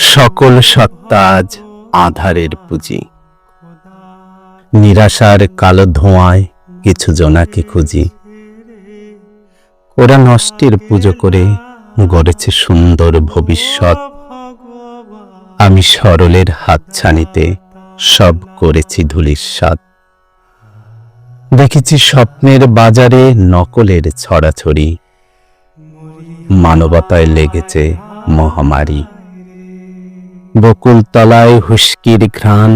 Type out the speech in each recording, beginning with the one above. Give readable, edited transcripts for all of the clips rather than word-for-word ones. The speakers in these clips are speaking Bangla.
সকল সত্তা আজ আঁধারের পুঁজি, নিরাশার কালো ধোঁয়ায় কিছু জনাকে খুঁজি। ওরা নষ্টের পুজো করে গড়েছে সুন্দর ভবিষ্যৎ। আমি সরলের হাতছানিতে সব করেছি ধূলিসাৎ। দেখেছি স্বপ্নের বাজারে নকলের ছড়াছড়ি, মানবতায় লেগেছে মহামারী। বকুলতলায় হুস্কির ঘ্রাণ,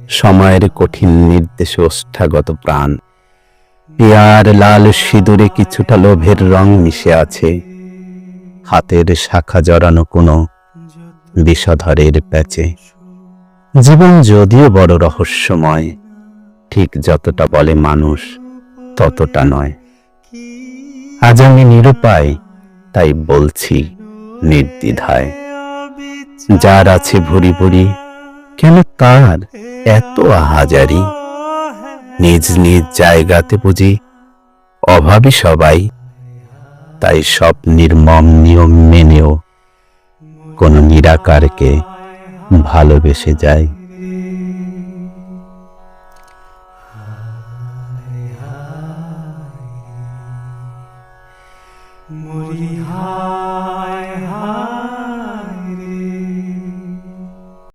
সময়ের কঠিন নির্দেশে ওষ্ঠাগত প্রাণ। পিয়ার লাল সিঁদুরে কিছুটা লোভের রং মিশে আছে, হাতের শাখা জড়ানো কোনো বিষধরের প্যাচে। জীবন যদিও বড় রহস্যময়, ঠিক যতটা বলে মানুষ ততটা নয়। আজ আমি নিরুপায়, তাই বলছি নির্দ্বিধায়। যার আছে ভুরি ভুরি, কেন তার এত আহাজারি? নিজ নিজ জায়গাতে বুঝি অভাবী সবাই, তাই সব নির্মম নিয়ম মেনেও কোন নিরাকারকে ভালোবেসে যায়।